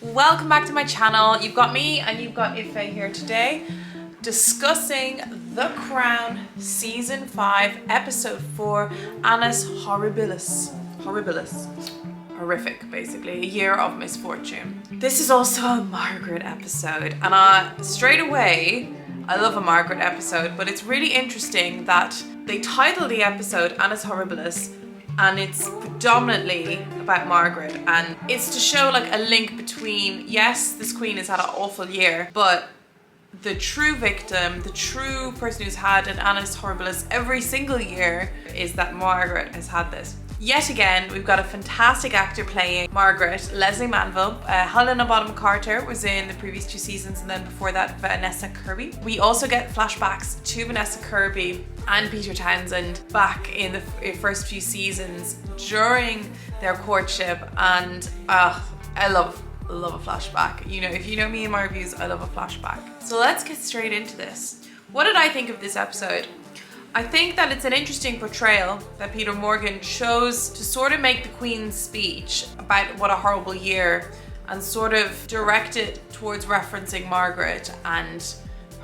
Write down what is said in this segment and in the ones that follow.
Welcome back to my channel. You've got me and you've got Ife here today discussing The Crown Season 5 Episode 4 Annus Horribilis. Horrific, basically. A year of misfortune. This is also a Margaret episode, and straight away I love a Margaret episode, but it's really interesting that they title the episode Annus Horribilis and it's predominantly about Margaret, and it's to show like a link between, yes, this queen has had an awful year, but the true victim, the true person who's had an Annus Horribilis every single year is that Margaret has had this. Yet again, we've got a fantastic actor playing Margaret, Leslie Manville. Helena Bonham Carter was in the previous 2 seasons, and then before that, Vanessa Kirby. We also get flashbacks to Vanessa Kirby and Peter Townsend back in the first few seasons during their courtship, and I love a flashback. You know, if you know me in my reviews, I love a flashback. So let's get straight into this. What did I think of this episode? I think that it's an interesting portrayal that Peter Morgan chose to sort of make the Queen's speech about what a horrible year and sort of direct it towards referencing Margaret and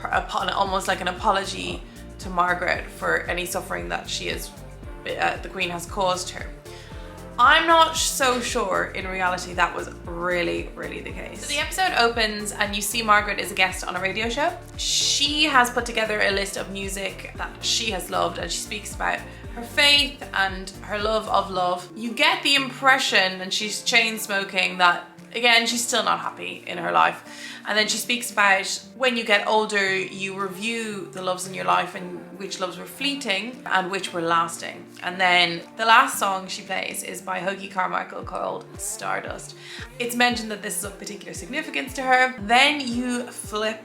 almost like an apology to Margaret for any suffering that the Queen has caused her. I'm not so sure in reality that was really the case. So the episode opens and you see Margaret is a guest on a radio show. She has put together a list of music that she has loved, and she speaks about her faith and her love of love. You get the impression, and she's chain smoking, that again, she's still not happy in her life. And then she speaks about when you get older, you review the loves in your life and which loves were fleeting and which were lasting. And then the last song she plays is by Hoagie Carmichael called Stardust. It's mentioned that this is of particular significance to her. Then you flip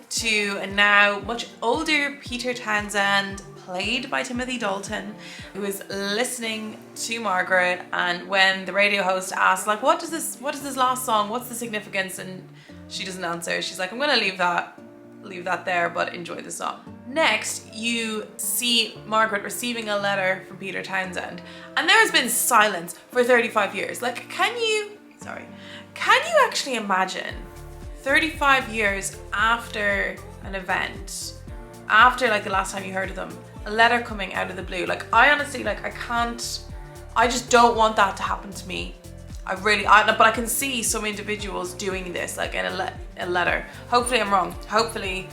to a now much older Peter Townsend, played by Timothy Dalton, who is listening to Margaret, and when the radio host asks, like, what is this last song, what's the significance, and she doesn't answer, she's like, I'm gonna leave that there, but enjoy the song. Next, you see Margaret receiving a letter from Peter Townsend, and there has been silence for 35 years. Like, can you actually imagine 35 years after an event, after like the last time you heard of them, a letter coming out of the blue? Like, I honestly, like, I just don't want that to happen to me. But I can see some individuals doing this, like in a letter. Hopefully I'm wrong. Hopefully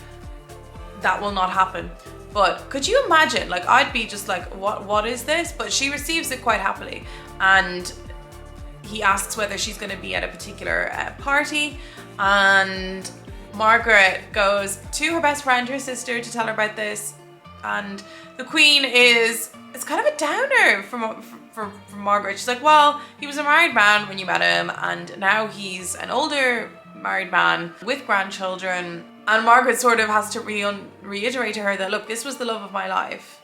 that will not happen. But could you imagine, like, I'd be just like, what is this? But she receives it quite happily. And he asks whether she's going to be at a particular party. And Margaret goes to her best friend, her sister, to tell her about this. And the Queen it's kind of a downer from Margaret. She's like, well, he was a married man when you met him, and now he's an older married man with grandchildren. And Margaret sort of has to reiterate to her that, look, this was the love of my life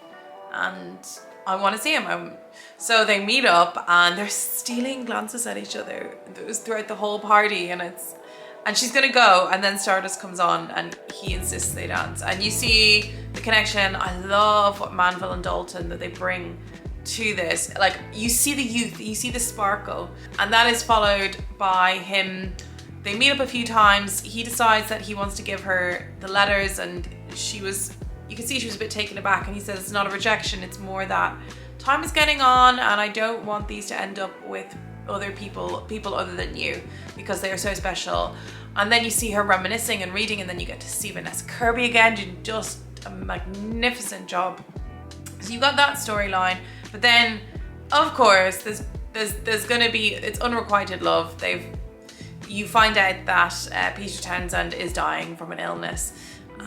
and I want to see him. So they meet up and they're stealing glances at each other throughout the whole party, and she's gonna go, and then Stardust comes on and he insists they dance. And you see the connection. I love what Manville and Dalton that they bring to this. Like, you see the youth, you see the sparkle, and that is followed by him. They meet up a few times. He decides that he wants to give her the letters, and you can see she was a bit taken aback, and he says it's not a rejection, it's more that time is getting on and I don't want these to end up with other people other than you, because they are so special. And then you see her reminiscing and reading, and then you get to see Vanessa Kirby again doing just a magnificent job. So you got that storyline, but then of course there's gonna be, it's unrequited love. You find out that Peter Townsend is dying from an illness.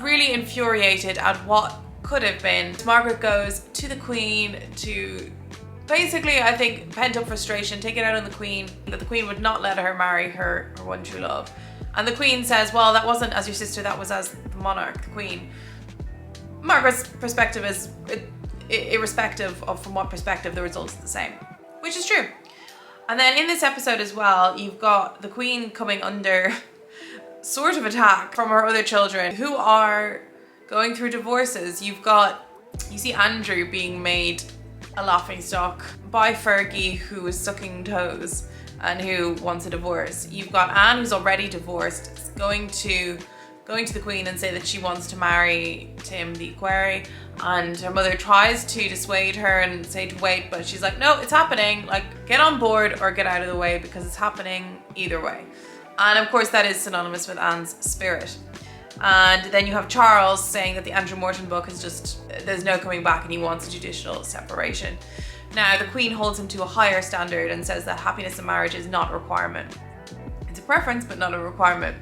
Really infuriated at what could have been. Margaret goes to the Queen to basically, I think, pent up frustration, take it out on the Queen, that the Queen would not let her marry her one true love. And the Queen says, well, that wasn't as your sister, that was as the monarch, the Queen. Margaret's perspective is, irrespective of from what perspective, the result's the same, which is true. And then in this episode as well, you've got the Queen coming under sort of attack from her other children who are going through divorces. You see Andrew being made a laughingstock by Fergie, who is sucking toes and who wants a divorce. You've got Anne, who's already divorced, going to the Queen and say that she wants to marry Tim the Equerry, and her mother tries to dissuade her and say to wait, but she's like, no, it's happening, like get on board or get out of the way, because it's happening either way. And of course that is synonymous with Anne's spirit. And then you have Charles saying that the Andrew Morton book is just, there's no coming back, and he wants a judicial separation. Now the Queen holds him to a higher standard and says that happiness in marriage is not a requirement. It's a preference, but not a requirement.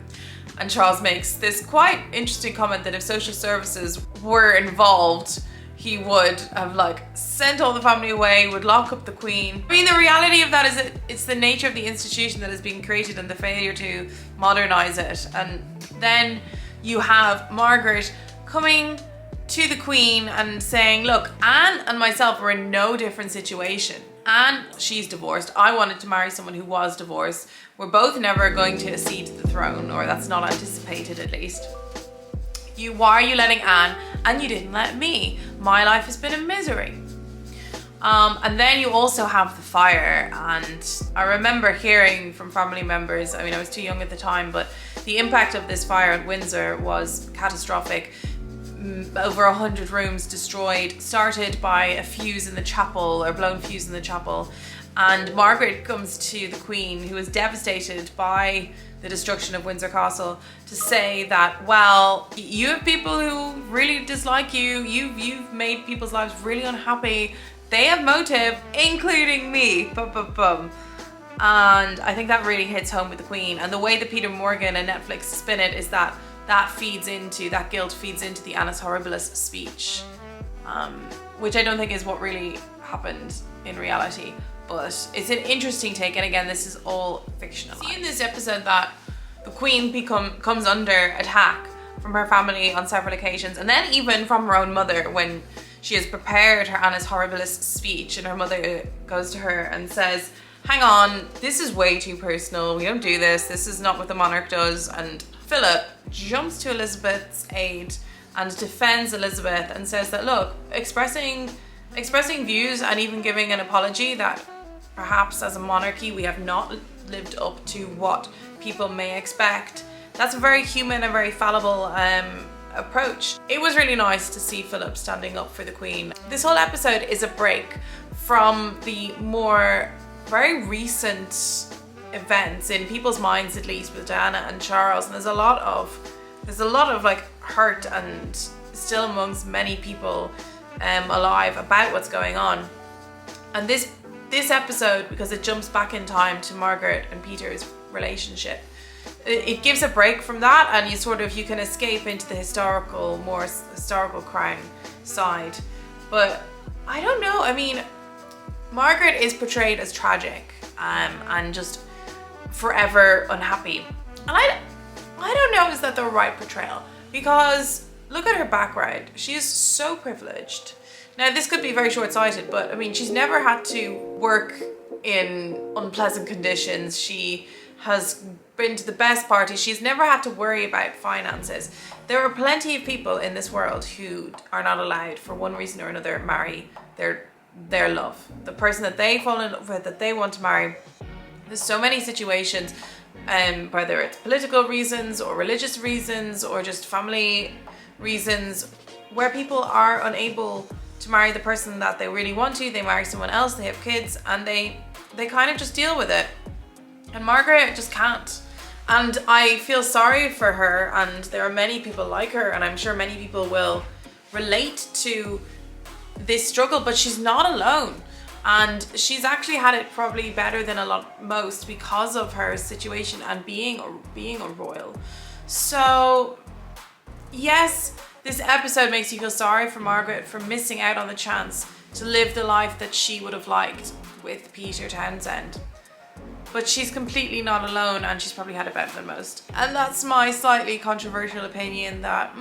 And Charles makes this quite interesting comment that if social services were involved, he would have like sent all the family away, would lock up the Queen. I mean, the reality of that is that it's the nature of the institution that is being created and the failure to modernize it. And then you have Margaret coming to the Queen and saying, look, Anne and myself are in no different situation. Anne, she's divorced. I wanted to marry someone who was divorced. We're both never going to accede to the throne, or that's not anticipated at least. Why are you letting Anne, and you didn't let me? My life has been a misery. And then you also have the fire, and I remember hearing from family members, I mean I was too young at the time, but the impact of this fire at Windsor was catastrophic. Over 100 rooms destroyed, started by a fuse in the chapel, or blown fuse in the chapel. And Margaret comes to the Queen, who is devastated by the destruction of Windsor Castle, to say that, well, you have people who really dislike you, you've made people's lives really unhappy, they have motive, including me, And I think that really hits home with the Queen. And the way that Peter Morgan and Netflix spin it is that that guilt feeds into the Annus Horribilis speech, which I don't think is what really happened in reality, but it's an interesting take. And again, this is all fictional. See in this episode that the Queen comes under attack from her family on several occasions, and then even from her own mother when she has prepared her Annus Horribilis speech, and her mother goes to her and says, hang on, this is way too personal, we don't do this is not what the monarch does. And Philip jumps to Elizabeth's aid and defends Elizabeth and says that, look, expressing views and even giving an apology that perhaps as a monarchy we have not lived up to what people may expect, that's a very human and very fallible approach. It was really nice to see Philip standing up for the Queen. This whole episode is a break from the more very recent events in people's minds, at least with Diana and Charles, and there's a lot of like hurt and still amongst many people alive about what's going on. And this episode, because it jumps back in time to Margaret and Peter's relationship, it gives a break from that, and you can escape into the more historical crime side. But I don't know, I mean, Margaret is portrayed as tragic and just forever unhappy. And I don't know, is that the right portrayal? Because look at her background. She is so privileged. Now this could be very short-sighted, but I mean, she's never had to work in unpleasant conditions. She has been to the best parties. She's never had to worry about finances. There are plenty of people in this world who are not allowed, for one reason or another, marry their love, the person that they fall in love with, that they want to marry. There's so many situations, whether it's political reasons or religious reasons or just family reasons, where people are unable to marry the person that they really want to. They marry someone else, they have kids, and they kind of just deal with it. And Margaret just can't. And I feel sorry for her, and there are many people like her, and I'm sure many people will relate to this struggle, but she's not alone. And she's actually had it probably better than most because of her situation and being a royal. So yes, this episode makes you feel sorry for Margaret for missing out on the chance to live the life that she would have liked with Peter Townsend. But she's completely not alone, and she's probably had it better than most. And that's my slightly controversial opinion that,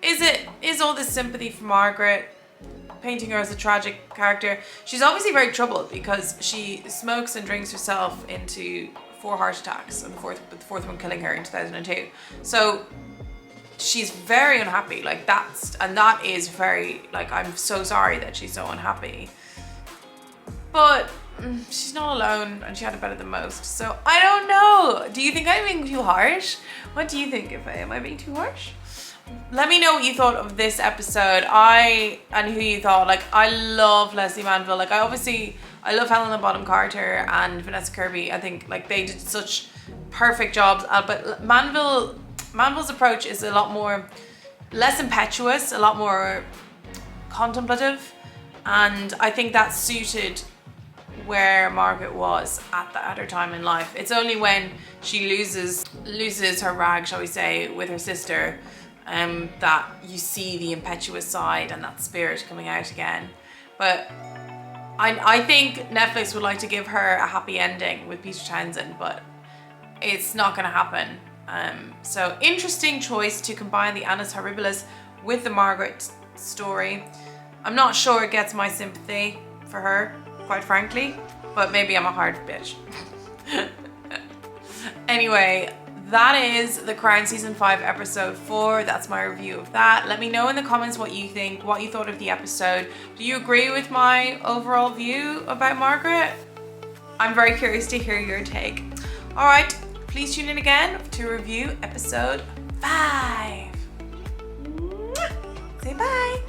is all this sympathy for Margaret, painting her as a tragic character? She's obviously very troubled because she smokes and drinks herself into 4 heart attacks, and the fourth one killing her in 2002. So she's very unhappy, that is very, I'm so sorry that she's so unhappy. But she's not alone and she had it better than most. So I don't know. Do you think I'm being too harsh? What do you think? Am I being too harsh? Let me know what you thought of this episode. And who you thought. Like, I love Leslie Manville. Like, I love Helena Bonham Carter and Vanessa Kirby. I think like they did such perfect jobs. But Manville's approach is a lot more less impetuous, a lot more contemplative, and I think that suited where Margaret was at her time in life. It's only when she loses her rag, shall we say, with her sister, that you see the impetuous side and that spirit coming out again. But I think Netflix would like to give her a happy ending with Peter Townsend, but it's not going to happen. So interesting choice to combine the Annus Horribilis with the Margaret story. I'm not sure it gets my sympathy for her, quite frankly, but maybe I'm a hard bitch. Anyway, that is The Crown Season 5 Episode 4. That's my review of that. Let me know in the comments what you think, what you thought of the episode. Do you agree with my overall view about Margaret? I'm very curious to hear your take. Alright, please tune in again to review Episode 5. Say bye.